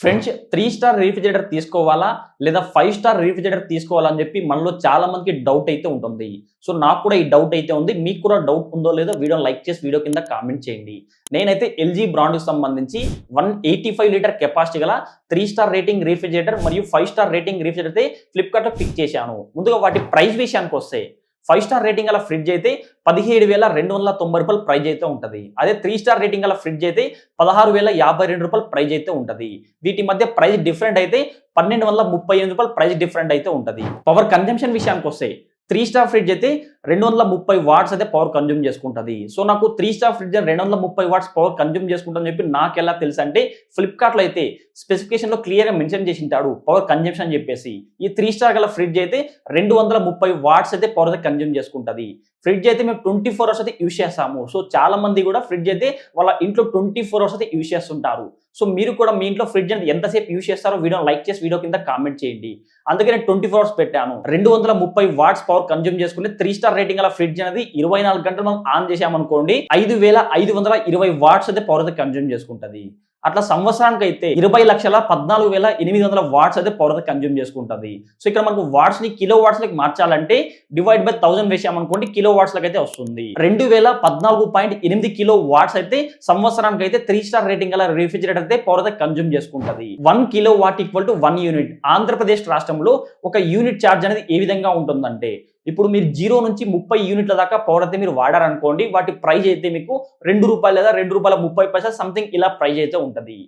Friends 3 star refrigerator తీసుకోవాలా? లేదా 5 star refrigerator తీసుకోవాలా అని చెప్పి మనలో చాలా మందికి డౌట్ అయితే ఉంటుంది. సో నాకు కూడా ఈ డౌట్ అయితే ఉంది. మీకు కూడా డౌట్ ఉందో లేదో వీడియోని లైక్ చేసి వీడియో కింద కామెంట్ చేయండి. నేనైతే ఎల్జీ బ్రాండ్‌కి సంబంధించి 185 లీటర్ కెపాసిటీ గల 3 స్టార్ రేటింగ్ రిఫ్రిజిరేటర్ మరియు 5 స్టార్ రేటింగ్ రిఫ్రిజిరేటర్ అయితే ఫ్లిప్‌కార్ట్‌లో పిక్ చేశాను. ముందుగా వాటి ప్రైస్ విషయానికొస్తే 5 స్టార్ రేటింగ్ గల ఫ్రిడ్జ్ అయితే రూ. 17,290 ప్రైజ్ అయితే ఉంటది. అదే 3 స్టార్ రేటింగ్ గల ఫ్రిడ్జ్ అయితే రూ. 16,052 ప్రైజ్ అయితే ఉంటది. వీటి మధ్య ప్రైస్ డిఫరెంట్ అయితే రూ. 1,238 ప్రైస్ డిఫరెంట్ అయితే ఉంటది. పవర్ కన్జంప్షన్ విషయానికొస్తే 3 స్టార్ ఫ్రిడ్జ్ అయితే 230 వాట్స్ అయితే పవర్ కన్జ్యూమ్ చేసుకుంటది. సో నాకు 3 star fridge 230 watts power consume చేసుకుంటుందని చెప్పి నాకెలా తెలుసు అంటే ఫ్లిప్‌కార్ట్‌లో అయితే స్పెసిఫికేషన్‌లో క్లియర్‌గా మెన్షన్ చేసి ఉంటాడు పవర్ కన్జంప్షన్ అని చెప్పేసి. ఈ 3 స్టార్ గల ఫ్రిడ్జ్ అయితే 230 వాట్స్ అయితే పవర్ అయితే కన్జ్యూమ్ చేసుకుంటది. ఫ్రిడ్జ్ అయితే మేము 24 అవర్స్ అయితే యూజ్ చేస్తాము. సో చాలా మంది కూడా ఫ్రిడ్జ్ అయితే వాళ్ళ ఇంట్లో 24 అవర్స్ అయితే యూజ్ చేస్తుంటారు. సో మీరు కూడా మీ ఇంట్లో ఫ్రిడ్జ్ అనేది ఎంతసేపు యూజ్ చేస్తారో వీడియోని లైక్ చేసి వీడియో కింద కామెంట్ చేయండి. అందుకే నేను 24 అవర్స్ పెట్టాను. 230 వాట్స్ పవర్ కన్జ్యూమ్ చేసుకుని 3 స్టార్ రేటింగ్ గల ఫ్రిడ్జ్ అనేది 24 గంటలు మనం ఆన్ చేసామనుకోండి 5,520 వాట్స్ అయితే పవర్ అయితే కన్జ్యూమ్ చేసుకుంటది. అట్లా సంవత్సరానికి అయితే 20,14,800 వాట్స్ అయితే పవర్ అయితే కన్జ్యూమ్ చేసుకుంటది. సో ఇక్కడ మనకు వాట్స్ ని కిలో వాట్స్ లకి మార్చాలంటే డివైడ్ బై 1000 వేసామనుకోండి కిలో వాట్స్ లకి అయితే వస్తుంది. 2014.8 కిలో వాట్స్ అయితే సంవత్సరానికి అయితే 3 స్టార్ రేటింగ్ గల రిఫ్రిజిరేటర్ అయితే పవర్ అయితే కన్జ్యూమ్ చేసుకుంటది. 1 kilo watt equal to 1 unit. Andhra Pradesh రాష్ట్రంలో ఒక యూనిట్ ఛార్జ్ అనేది ఏ విధంగా ఉంటుందంటే ఇప్పుడు మీరు 0 నుంచి 30 యూనిట్ల దాకా పవర్ అయితే మీరు వాడారనుకోండి వాటి ప్రైస్ అయితే మీకు రూ. 2 లేదా రూ. 2.30 సంథింగ్ ఇలా ప్రైస్ అయితే ఉంటది.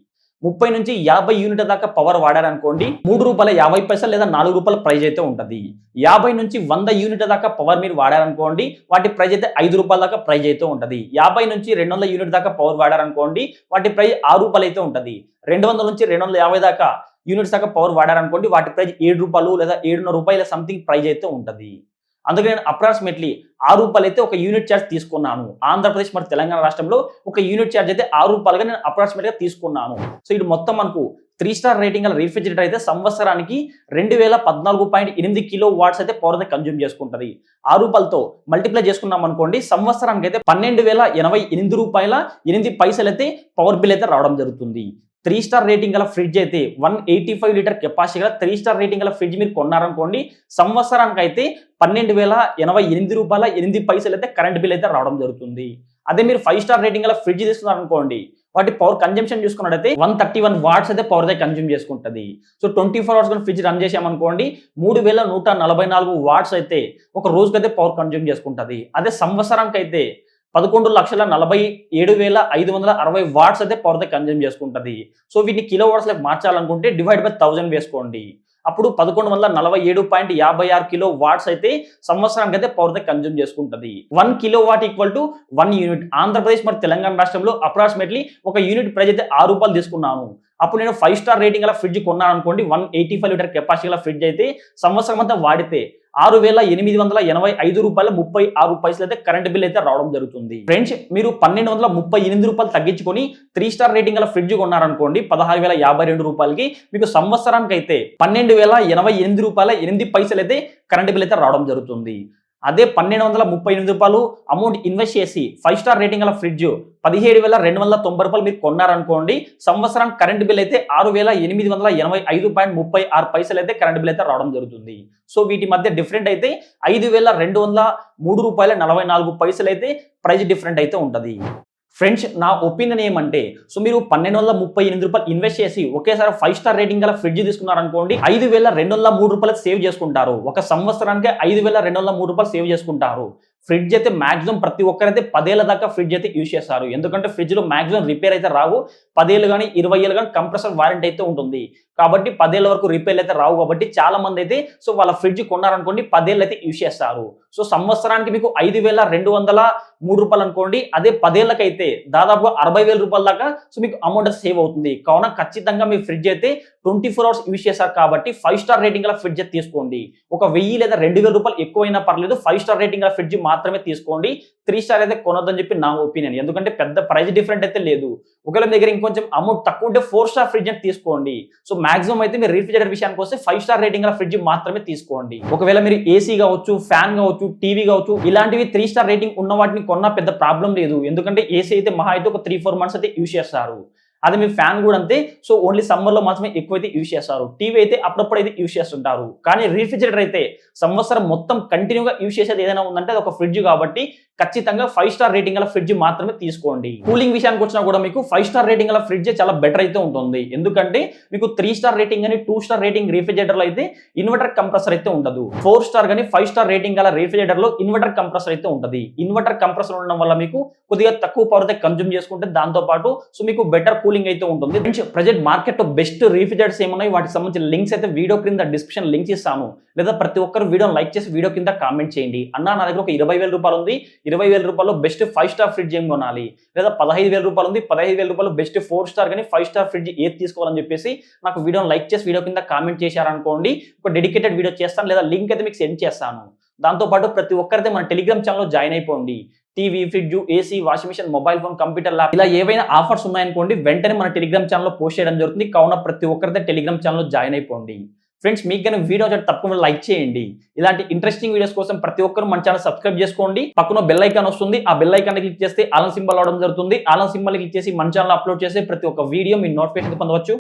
30 నుంచి 50 యూనిట్ల దాకా పవర్ వాడారనుకోండి రూ. 3.50 లేదా రూ. 4 ప్రైస్ అయితే ఉంటది. 50 నుంచి 100 యూనిట్ల దాకా పవర్ మీరు వాడారనుకోండి వాటి ప్రైస్ అయితే రూ. 5 దాకా ప్రైస్ అయితే ఉంటది. 50 నుంచి 200 యూనిట్ దాకా పవర్ వాడారనుకోండి వాటి ప్రైస్ రూ. 6 అయితే ఉంటది. 200 నుంచి 250 దాకా యూనిట్స్ దాకా పవర్ వాడారనుకోండి వాటి ప్రైస్ రూ. 7 లేదా రూ. 7.50 సంథింగ్ ప్రైస్ అయితే ఉంటది. అందుకే నేను అప్రాక్సిమేట్లీ రూ. 6 అయితే ఒక యూనిట్ ఛార్జ్ తీసుకున్నాను. ఆంధ్రప్రదేశ్ మరియు తెలంగాణ రాష్ట్రంలో ఒక యూనిట్ ఛార్జ్ అయితే రూ. 6గా నేను అప్రాక్సిమేట్ గా తీసుకున్నాను. సో ఇది మొత్తం మనకు 3 స్టార్ రేటింగ్ గల రిఫ్రిజిరేటర్ అయితే సంవత్సరానికి 2014.8 కిలో వాట్స్ అయితే పవర్ అయితే కన్జ్యూమ్ చేసుకుంటది. రూ. 6తో మల్టిప్లై చేసుకున్నాం అనుకోండి సంవత్సరానికి అయితే రూ. 12,088 అయితే పవర్ బిల్ అయితే రావడం జరుగుతుంది. 3 స్టార్ రేటింగ్ గల ఫ్రిడ్జ్ అయితే 185 లీటర్ కెపాసిటీ గల 3 స్టార్ రేటింగ్ గల ఫ్రిడ్జ్ మీరు కొన్నారనుకోండి సంవత్సరానికి అయితే రూ. 12,088 అయితే కరెంట్ బిల్ అయితే రావడం జరుగుతుంది. అదే మీరు 5 స్టార్ రేటింగ్ గల ఫ్రిడ్జ్ తీసుకున్నారనుకోండి వాటి పవర్ కన్జంప్షన్ చూసుకున్నట్టయితే 131 వాట్స్ అయితే పవర్ అయితే కన్జ్యూమ్ చేసుకుంటది. సో 24 అవర్స్ ఫ్రిడ్జ్ రన్ చేసామనుకోండి 3,144 వాట్స్ అయితే ఒక రోజుకైతే పవర్ కన్జ్యూమ్ చేసుకుంటది. అదే సంవత్సరానికి అయితే 11,47,560 వాట్స్ అయితే పవర్ అయితే కన్జ్యూమ్ చేసుకుంటది. సో వీటిని కిలో వాట్స్ లకి మార్చాలనుకుంటే డివైడ్ బై 1000 వేసుకోండి. అప్పుడు 1147.56 కిలో వాట్స్ అయితే సంవత్సరానికి అయితే పవర్ అయితే కన్జ్యూమ్ చేసుకుంటది. 1 kilo watt equal to 1 unit. Andhra Pradesh మరియు తెలంగాణ రాష్ట్రంలో అప్రాక్సిమేట్లీ ఒక యూనిట్ ప్రైస్ అయితే రూ. 6 తీసుకున్నాను. అప్పుడు నేను 5 స్టార్ రేటింగ్ గల ఫ్రిడ్జ్ కొన్నాను అనుకోండి 185 లీటర్ కెపాసిటీ గల ఫ్రిడ్జ్ అయితే సంవత్సరం అంతా వాడితే రూ. 6,885.36 అయితే కరెంట్ బిల్ అయితే రావడం జరుగుతుంది. ఫ్రెండ్స్ మీరు రూ. 1,238 తగ్గించుకొని 3 స్టార్ రేటింగ్ గల ఫ్రిడ్జ్ కొన్నారనుకోండి రూ. 16,052కి మీకు సంవత్సరానికి అయితే రూ. 12,088 అయితే కరెంట్ బిల్ అయితే రావడం జరుగుతుంది. అదే రూ. 1,238 అమౌంట్ ఇన్వెస్ట్ చేసి 5 స్టార్ రేటింగ్ గల ఫ్రిడ్జ్ రూ. 17,290 మీరు కొన్నారనుకోండి సంవత్సరానికి కరెంట్ బిల్ అయితే రూ. 6,885.36 అయితే కరెంట్ బిల్ అయితే రావడం జరుగుతుంది. సో వీటి మధ్య డిఫరెంట్ అయితే రూ. 5,203.44 అయితే ప్రైస్ డిఫరెంట్ అయితే ఉంటది. ఫ్రెండ్స్ నా ఒపీనియన్ ఏమంటే సో మీరు రూ. 1,238 ఇన్వెస్ట్ చేసి ఒకేసారి 5 స్టార్ రేటింగ్ గల ఫ్రిడ్జ్ తీసుకున్నారనుకోండి రూ. 5,203 సేవ్ చేసుకుంటారు. ఒక సంవత్సరానికి రూ. 5,203 సేవ్ చేసుకుంటారు. ఫ్రిడ్జ్ అయితే మాక్సిమం ప్రతి ఒక్కరైతే 10 ఏళ్ల దాకా ఫ్రిడ్జ్ అయితే యూజ్ చేస్తారు. ఎందుకంటే ఫ్రిడ్జ్ లో మాక్సిమం రిపేర్ అయితే రావు. 10 ఏళ్ళు కానీ 20 ఏళ్ళు కానీ కంప్రెసర్ వారంటీ అయితే ఉంటుంది. కాబట్టి 10 ఏళ్ల వరకు రిపేర్లు అయితే రావు. కాబట్టి చాలా మంది అయితే సో వాళ్ళ ఫ్రిడ్జ్ కొన్నారనుకోండి 10 ఏళ్ళు అయితే యూజ్ చేస్తారు. సో సంవత్సరానికి మీకు రూ. 5,203 అనుకోండి. అదే 10 ఏళ్ళకైతే దాదాపుగా రూ. 60,000 దాకా సో మీకు అమౌంట్ సేవ్ అవుతుంది. కావున ఖచ్చితంగా మీ ఫ్రిడ్జ్ అయితే 24 అవర్స్ యూజ్ చేశారు కాబట్టి 5 స్టార్ రేటింగ్ గల ఫ్రిడ్జ్ తీసుకోండి. ఒక 1000 లేదా రూ. 2,000 ఎక్కువైనా పర్లేదు 5 స్టార్ రేటింగ్ గల ఫ్రిడ్జ్ మాత్రమే తీసుకోండి. 3 స్టార్ అయితే కొనొద్దని చెప్పి నా ఒపీనియన్. ఎందుకంటే పెద్ద ప్రైస్ డిఫరెంట్ అయితే లేదు. ఒకవేళ మీ దగ్గర ఇంకొంచెం అమౌంట్ తక్కువ ఉంటే 4 స్టార్ ఫ్రిడ్జ్ తీసుకోండి. సో మాక్సిమం అయితే మీరు రిఫ్రిజిరేటర్ విషయానికి వస్తే 5 స్టార్ రేటింగ్ గల ఫ్రిడ్జ్ మాత్రమే తీసుకోండి. ఒకవేళ మీరు ఏసీ కావచ్చు, ఫ్యాన్ కావచ్చు, టీవీ కావచ్చు ఇలాంటివి 3 స్టార్ రేటింగ్ ఉన్న వాటిని కొన్న పెద్ద ప్రాబ్లం లేదు. ఎందుకంటే ఏసీ అయితే మహా అయితే ఒక 3-4 మంత్స్ అయితే యూజ్ చేస్తారు. అది మీ ఫ్యాన్ కూడా అంతే. సో ఓన్లీ సమ్మర్లో మాత్రమే ఎక్కువైతే యూజ్ చేస్తారు. టీవీ అయితే అప్పుడప్పుడు అయితే యూజ్ చేస్తుంటారు. కానీ రిఫ్రిజిరేటర్ అయితే సంవత్సరం మొత్తం కంటిన్యూగా యూజ్ చేసేది ఏదైనా ఉందంటే అది ఒక ఫ్రిడ్జ్ కాబట్టి ఖచ్చితంగా 5 స్టార్ రేటింగ్ గల ఫ్రిడ్జ్ మాత్రమే తీసుకోండి. కూలింగ్ విషయానికి వచ్చినా కూడా మీకు 5 స్టార్ రేటింగ్ గల ఫ్రిడ్జ్ చాలా బెటర్ అయితే ఉంటుంది. ఎందుకంటే మీకు 3 స్టార్ రేటింగ్ అని 2 స్టార్ రేటింగ్ రిఫ్రిజిరేటర్లో అయితే ఇన్వర్టర్ కంప్రెసర్ అయితే ఉండదు. 4 స్టార్ కానీ 5 స్టార్ రేటింగ్ గల రిఫ్రిజిరేటర్లో ఇన్వర్టర్ కంప్రెసర్ అయితే ఉంటుంది. ఇన్వర్టర్ కంప్రెసర్ ఉండడం వల్ల మీకు కొద్దిగా తక్కువ పవర్ అయితే కన్జ్యూమ్ చేసుకుంటే దాంతో పాటు సో మీకు బెటర్ కూలింగ్ అయితే ఉంటుంది. ప్రెజెంట్ మార్కెట్ లో బెస్ట్ రిఫ్రిజిరేటర్స్ ఏమున్నాయి వాటికి సంబంధించిన లింక్స్ అయితే వీడియో కింద డిస్క్రిప్షన్ లింక్స్ ఇస్తాను. లేదా ప్రతి ఒక్కరు వీడియో లైక్ చేసి వీడియో కింద కామెంట్ చేయండి. అన్న నా దగ్గర ఒక 20,000 రూపాయలు ఉంది, 20,000 రూపాయలు బెస్ట్ 5 స్టార్ ఫ్రిడ్జ్ ఏం కొనాలి, లేదా 15,000 రూపాయలు ఉంది, 15,000 రూపాయలు బెస్ట్ 4 స్టార్ కానీ 5 స్టార్ ఫ్రిడ్జ్ ఏది తీసుకోవాలని చెప్పేసి నాకు వీడియోని లైక్ చేసి వీడియో కింద కామెంట్ చేశారనుకోండి, ఒక డెడికేటెడ్ వీడియో చేస్తాను లేదా లింక్ అయితే మీకు సెండ్ చేస్తాను. దాంతోపాటు ప్రతి ఒక్కరైతే మన టెలిగ్రామ్ ఛానల్లో జాయిన్ అయిపోండి. TV, fridge, AC, washing machine, mobile phone, computer, lap ఇలా ఏవైనా ఆఫర్స్ ఉన్నాయనుకోండి వెంటనే మన టెలిగ్రామ్ ఛానల్లో పోస్ట్ చేయడం జరుగుతుంది. కావున ప్రతి ఒక్కరైతే టెలిగ్రామ్ ఛానల్లో జాయిన్ అయిపోండి. ఫ్రెండ్స్ మీకు కానీ వీడియో తప్పకుండా లైక్ చేయండి. ఇలాంటి ఇంట్రెస్టింగ్ వీడియోస్ కోసం ప్రతి ఒక్కరు మన ఛానల్ సబ్స్క్రైబ్ చేసుకోండి. పక్కన బెల్ ఐకాన్ వస్తుంది, ఆ బెల్ ఐకాన్ క్లిక్ చేస్తే ఆల్ సింబల్ అవడం జరుగుతుంది. ఆల్ సింబల్ క్లిక్ చేసి మన ఛానల్ అప్లోడ్ చేసి ప్రతి ఒక్క వీడియో మీ నోటిఫికేషన్ పొందవచ్చు.